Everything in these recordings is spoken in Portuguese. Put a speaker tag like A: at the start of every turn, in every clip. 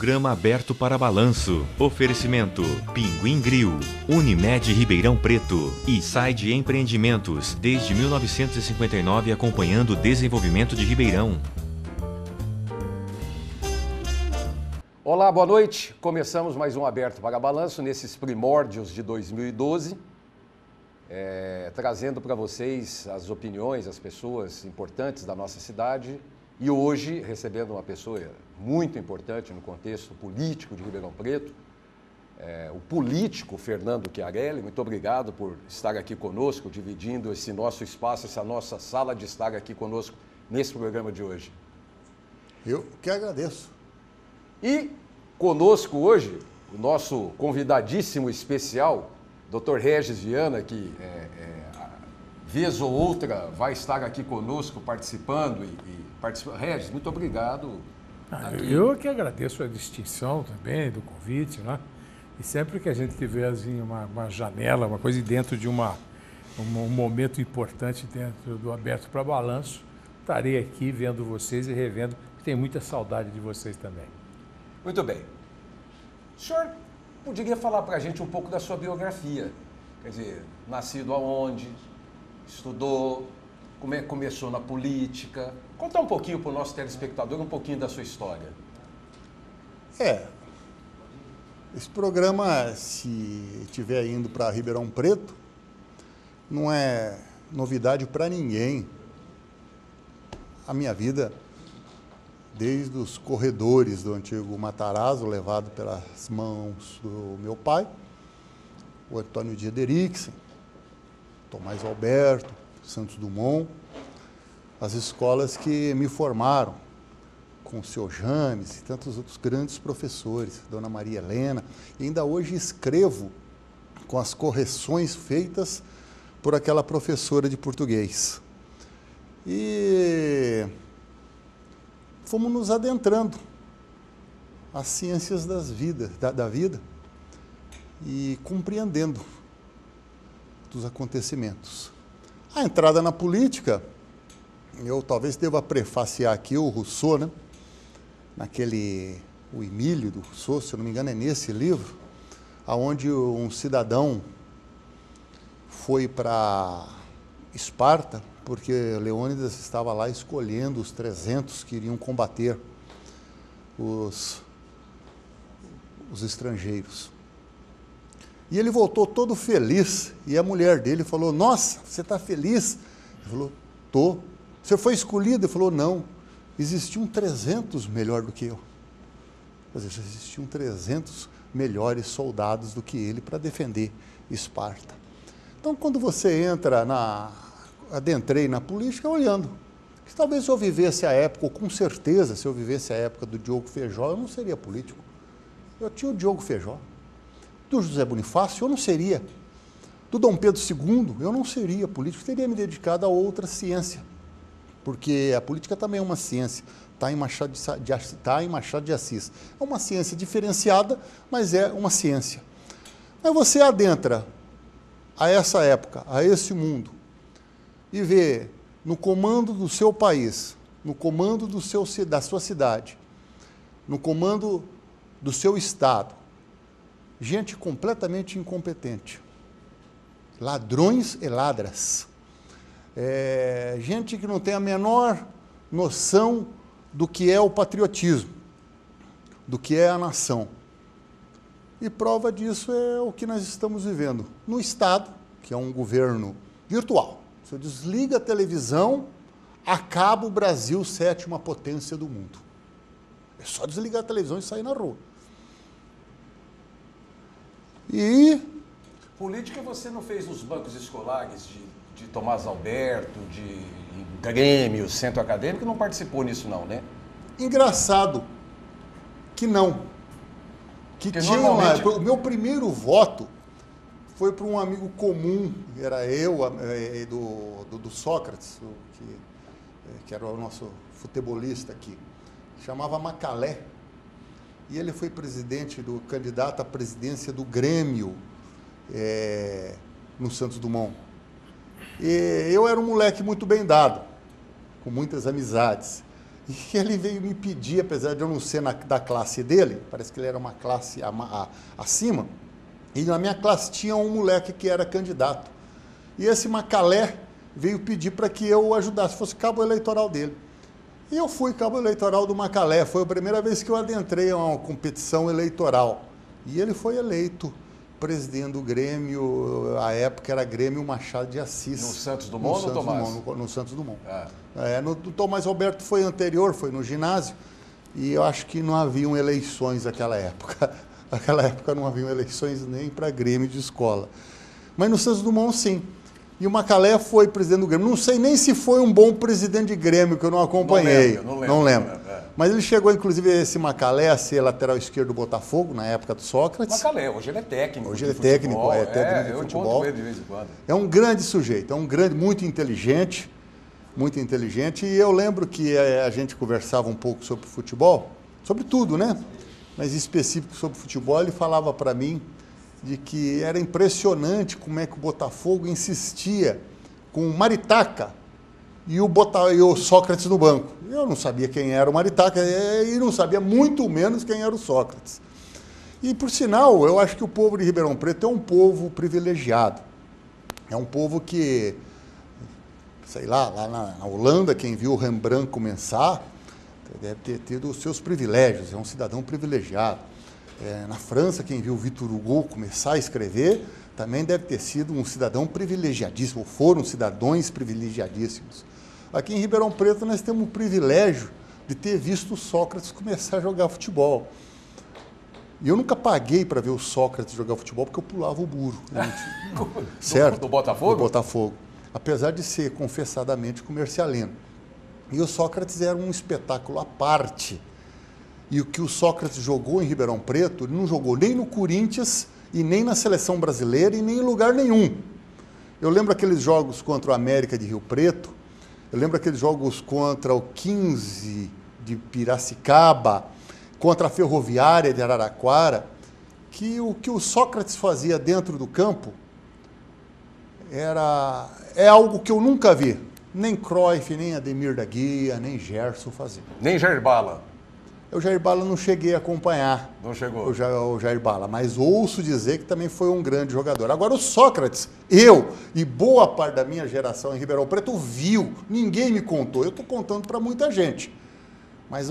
A: Programa aberto para balanço. Oferecimento: Pinguim Grill, Unimed Ribeirão Preto e Side Empreendimentos, desde 1959 acompanhando o desenvolvimento de Ribeirão.
B: Olá, boa noite. Começamos mais um Aberto para Balanço nesses primórdios de 2012, trazendo para vocês as opiniões, as pessoas importantes da nossa cidade e hoje recebendo uma pessoa muito importante no contexto político de Ribeirão Preto, o político Fernando Chiarelli. Muito obrigado por estar aqui conosco, dividindo esse nosso espaço, essa nossa sala de estar aqui conosco nesse programa de hoje.
C: Eu que agradeço.
B: E conosco hoje, o nosso convidadíssimo especial, Dr. Regis Viana, que vez ou outra vai estar aqui conosco participando. Regis, muito obrigado.
D: Eu que agradeço a distinção também do convite, né? E sempre que a gente tiver assim, uma janela, uma coisa dentro de um momento importante dentro do Aberto para Balanço, estarei aqui vendo vocês e revendo, tenho muita saudade de vocês também.
B: Muito bem. O senhor poderia falar para a gente um pouco da sua biografia? Quer dizer, nascido aonde, estudou, como é que começou na política? Contar um pouquinho para o nosso telespectador, um pouquinho da sua história.
C: Esse programa, se estiver indo para Ribeirão Preto, não é novidade para ninguém. A minha vida, desde os corredores do antigo Matarazzo, levado pelas mãos do meu pai, o Antônio de Ederixen, Tomás Alberto, Santos Dumont, as escolas que me formaram, com o seu James e tantos outros grandes professores, Dona Maria Helena, e ainda hoje escrevo com as correções feitas por aquela professora de português. E fomos nos adentrando às ciências da vida e compreendendo dos acontecimentos. A entrada na política, eu talvez deva prefaciar aqui o Rousseau, né? O Emílio do Rousseau, se eu não me engano, é nesse livro, onde um cidadão foi para Esparta, porque Leônidas estava lá escolhendo os 300 que iriam combater os estrangeiros. E ele voltou todo feliz, e a mulher dele falou: nossa, você está feliz? Ele falou: tô. Você foi escolhido? Ele falou: não, existiam 300 melhor do que eu. Ou seja, existiam 300 melhores soldados do que ele para defender Esparta. Então, quando você adentrei na política olhando, que talvez se eu vivesse a época, ou com certeza se eu vivesse a época do Diogo Feijó, eu não seria político. Eu tinha o Diogo Feijó. Do José Bonifácio, eu não seria. Do Dom Pedro II, eu não seria político, teria me dedicado a outra ciência, porque a política também é uma ciência, está em Machado de Assis. É uma ciência diferenciada, mas é uma ciência. Aí você adentra a essa época, a esse mundo, e vê no comando do seu país, no comando da sua cidade, no comando do seu estado, gente completamente incompetente, ladrões e ladras, gente que não tem a menor noção do que é o patriotismo, do que é a nação. E prova disso é o que nós estamos vivendo no Estado, que é um governo virtual. Se eu desligo a televisão, acaba o Brasil, sétima potência do mundo. É só desligar a televisão e sair na rua. E
B: política você não fez nos bancos escolares de Tomás Alberto, de Grêmio, Centro Acadêmico, não participou nisso não, né?
C: Engraçado que não. O meu primeiro voto foi para um amigo comum, era eu, do Sócrates, que era o nosso futebolista aqui, chamava Macalé. E ele foi candidato à presidência do Grêmio, no Santos Dumont. E eu era um moleque muito bem dado, com muitas amizades. E ele veio me pedir, apesar de eu não ser da classe dele, parece que ele era uma classe acima, e na minha classe tinha um moleque que era candidato. E esse Macalé veio pedir para que eu o ajudasse, fosse cabo eleitoral dele. E eu fui cabo eleitoral do Macalé, foi a primeira vez que eu adentrei a uma competição eleitoral. E ele foi eleito presidente do Grêmio, a época era Grêmio Machado de Assis.
B: No Santos Dumont ou no Tomás?
C: No Santos Dumont. No Tomás Roberto foi anterior, foi no ginásio, e eu acho que não haviam eleições naquela época. Naquela época não haviam eleições nem para Grêmio de escola. Mas no Santos Dumont, sim. E o Macalé foi presidente do Grêmio. Não sei nem se foi um bom presidente de Grêmio, que eu não acompanhei. Não lembro. Mas ele chegou, inclusive, esse Macalé a ser lateral esquerdo do Botafogo, na época do Sócrates.
B: Macalé, hoje ele é técnico.
C: Hoje ele é técnico, de futebol.
B: Eu encontro ele de vez em quando.
C: É um grande sujeito, muito inteligente, e eu lembro que a gente conversava um pouco sobre futebol, sobre tudo, né? Mas em específico sobre futebol, ele falava para mim de que era impressionante como é que o Botafogo insistia com o Maritaca e o Sócrates no banco. Eu não sabia quem era o Maritaca e não sabia muito menos quem era o Sócrates. E, por sinal, eu acho que o povo de Ribeirão Preto é um povo privilegiado. É um povo que, sei lá na Holanda, quem viu o Rembrandt começar, deve ter tido os seus privilégios, é um cidadão privilegiado. Na França, quem viu o Victor Hugo começar a escrever, também deve ter sido um cidadão privilegiadíssimo, ou foram cidadãos privilegiadíssimos. Aqui em Ribeirão Preto nós temos o privilégio de ter visto o Sócrates começar a jogar futebol. E eu nunca paguei para ver o Sócrates jogar futebol, porque eu pulava o muro. Certo?
B: Do Botafogo?
C: Do Botafogo. Apesar de ser confessadamente comercialino. E o Sócrates era um espetáculo à parte. E o que o Sócrates jogou em Ribeirão Preto, ele não jogou nem no Corinthians, e nem na seleção brasileira, e nem em lugar nenhum. Eu lembro aqueles jogos contra o América de Rio Preto, eu lembro aqueles jogos contra o 15 de Piracicaba, contra a Ferroviária de Araraquara, que o que o Sócrates fazia dentro do campo é algo que eu nunca vi. Nem Cruyff, nem Ademir da Guia, nem Gerson faziam.
B: Nem Jair Bala?
C: O Jair Bala não cheguei a acompanhar.
B: Não chegou?
C: O Jair Bala, mas ouço dizer que também foi um grande jogador. Agora, o Sócrates, eu e boa parte da minha geração em Ribeirão Preto viu, ninguém me contou, eu estou contando para muita gente. Mas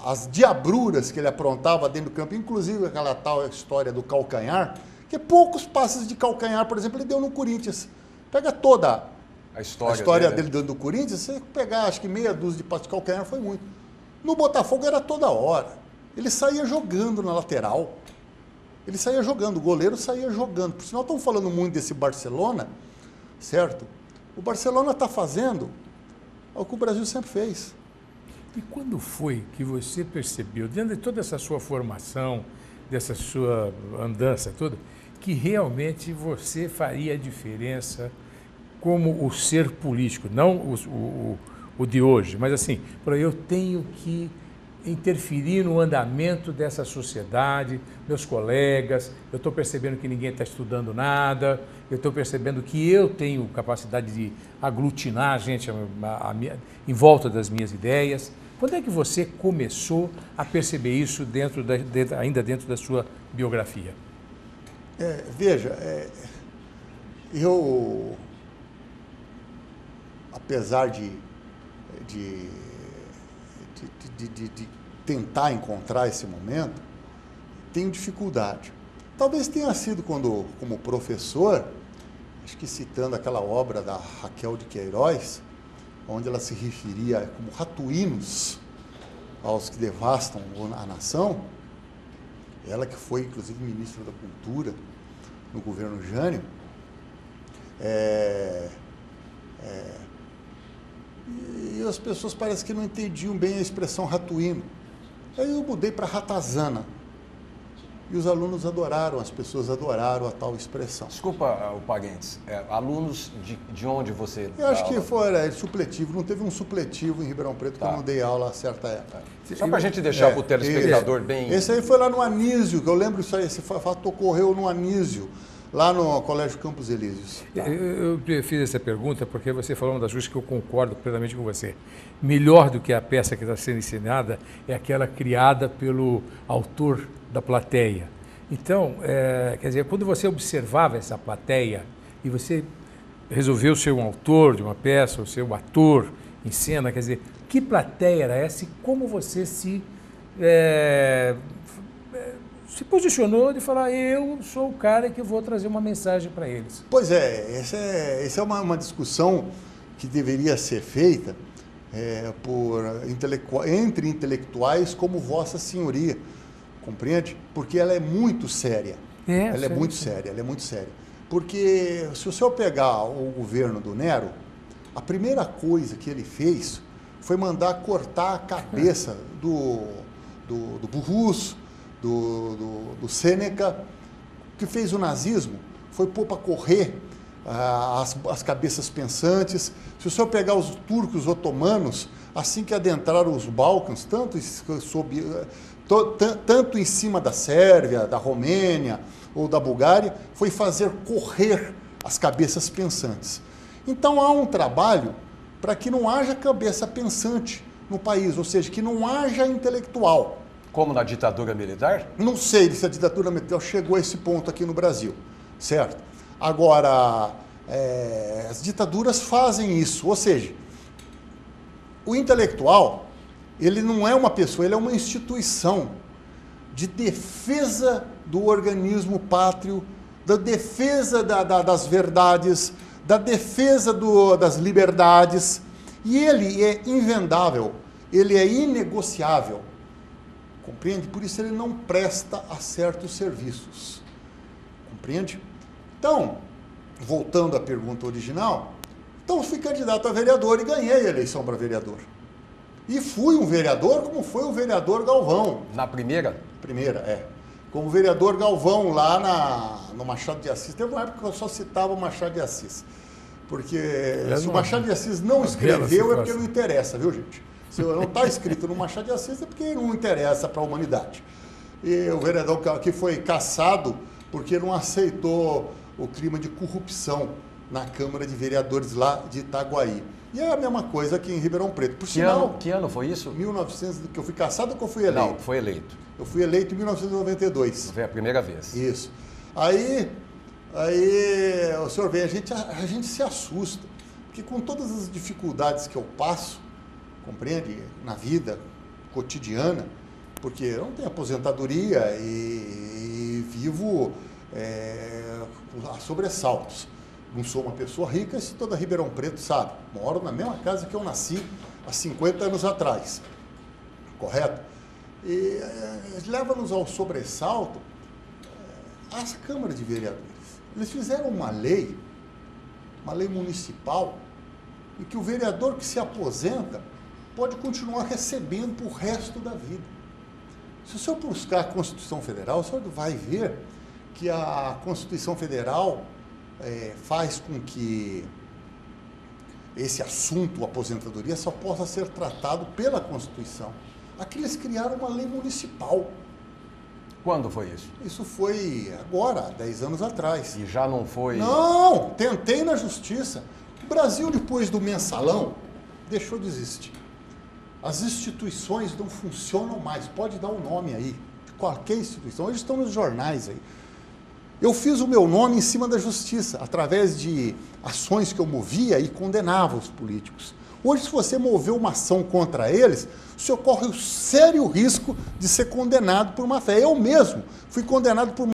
C: as diabruras que ele aprontava dentro do campo, inclusive aquela tal história do calcanhar, que poucos passes de calcanhar, por exemplo, ele deu no Corinthians. Pega toda a história dele dentro do Corinthians, você pegar, acho que meia dúzia de passes de calcanhar foi muito. No Botafogo era toda hora. Ele saía jogando na lateral. Ele saía jogando, o goleiro saía jogando. Por sinal, estamos falando muito desse Barcelona, certo? O Barcelona está fazendo o que o Brasil sempre fez.
D: E quando foi que você percebeu, dentro de toda essa sua formação, dessa sua andança toda, que realmente você faria a diferença como o ser político, não o de hoje, mas assim, eu tenho que interferir no andamento dessa sociedade, meus colegas, eu estou percebendo que ninguém está estudando nada, eu estou percebendo que eu tenho capacidade de aglutinar a gente em volta das minhas ideias. Quando é que você começou a perceber isso ainda dentro da sua biografia?
C: Veja, eu, apesar de tentar encontrar esse momento, tenho dificuldade. Talvez tenha sido quando, como professor, acho que citando aquela obra da Raquel de Queiroz, onde ela se referia como ratuínos aos que devastam a nação, ela que foi, inclusive, ministra da Cultura no governo Jânio, e as pessoas parecem que não entendiam bem a expressão ratuíno. Aí eu mudei para ratazana. E os alunos adoraram, as pessoas adoraram a tal expressão.
B: Desculpa, o Paguentes, alunos de onde você...
C: Eu acho que foi supletivo, não teve um supletivo em Ribeirão Preto que eu não dei aula a certa época.
B: Só para a gente deixar para o telespectador bem...
C: Esse aí foi lá no Anísio, que eu lembro isso aí, esse fato ocorreu no Anísio, lá no Colégio Campos Elíseos.
D: Tá. Eu fiz essa pergunta porque você falou uma das coisas que eu concordo plenamente com você. Melhor do que a peça que está sendo ensinada é aquela criada pelo autor da plateia. Então, quer dizer, quando você observava essa plateia e você resolveu ser um autor de uma peça, ou ser um ator em cena, quer dizer, que plateia era essa e como você se posicionou de falar, eu sou o cara que vou trazer uma mensagem para eles?
C: Pois é, essa é uma discussão que deveria ser feita entre intelectuais como Vossa Senhoria, compreende? Porque ela é muito séria. Ela é muito séria. Porque se o senhor pegar o governo do Nero, a primeira coisa que ele fez foi mandar cortar a cabeça do Burrus, do Sêneca. O que fez o nazismo foi pôr para correr as cabeças pensantes. Se o senhor pegar os turcos otomanos, assim que adentraram os Balcãs, tanto em cima da Sérvia, da Romênia ou da Bulgária, foi fazer correr as cabeças pensantes. Então há um trabalho para que não haja cabeça pensante no país, ou seja, que não haja intelectual.
B: Como na ditadura militar?
C: Não sei se a ditadura militar chegou a esse ponto aqui no Brasil, certo? Agora, as ditaduras fazem isso, ou seja, o intelectual, ele não é uma pessoa, ele é uma instituição de defesa do organismo pátrio, da defesa das verdades, da defesa das liberdades, e ele é invendável, ele é inegociável, compreende? Por isso ele não presta a certos serviços, compreende? Então, voltando à pergunta original, então fui candidato a vereador e ganhei a eleição para vereador. E fui um vereador como foi o vereador Galvão.
B: Na primeira?
C: Primeira, como o vereador Galvão lá no Machado de Assis. Teve uma época que eu só citava o Machado de Assis. Porque se o Machado de Assis não escreveu, é porque não interessa, viu, gente? Se não está escrito no Machado de Assis, é porque não interessa para a humanidade. E o vereador que foi cassado porque não aceitou o crime de corrupção na Câmara de Vereadores lá de Itaguaí. E é a mesma coisa aqui em Ribeirão Preto. Por sinal,
B: que ano foi isso?
C: 1900, que eu fui cassado ou que eu fui eleito?
B: Não, foi eleito.
C: Eu fui eleito em 1992.
B: Foi a primeira vez.
C: Isso. Aí o senhor vê, a gente se assusta, porque com todas as dificuldades que eu passo, compreende, na vida cotidiana, porque eu não tenho aposentadoria e vivo a sobressaltos. Não sou uma pessoa rica, isso toda Ribeirão Preto sabe. Moro na mesma casa que eu nasci há 50 anos atrás. Correto? E leva-nos ao sobressalto as câmaras de vereadores. Eles fizeram uma lei municipal, em que o vereador que se aposenta pode continuar recebendo para o resto da vida. Se o senhor buscar a Constituição Federal, o senhor vai ver que a Constituição Federal faz com que esse assunto, aposentadoria, só possa ser tratado pela Constituição. Aqui eles criaram uma lei municipal.
B: Quando foi isso?
C: Isso foi agora, 10 anos atrás.
B: E já não foi...
C: Não, tentei na justiça. O Brasil, depois do mensalão, deixou de existir. As instituições não funcionam mais. Pode dar o nome aí, de qualquer instituição. Hoje estão nos jornais aí. Eu fiz o meu nome em cima da justiça, através de ações que eu movia e condenava os políticos. Hoje, se você mover uma ação contra eles, o senhor corre o sério risco de ser condenado por má fé. Eu mesmo fui condenado por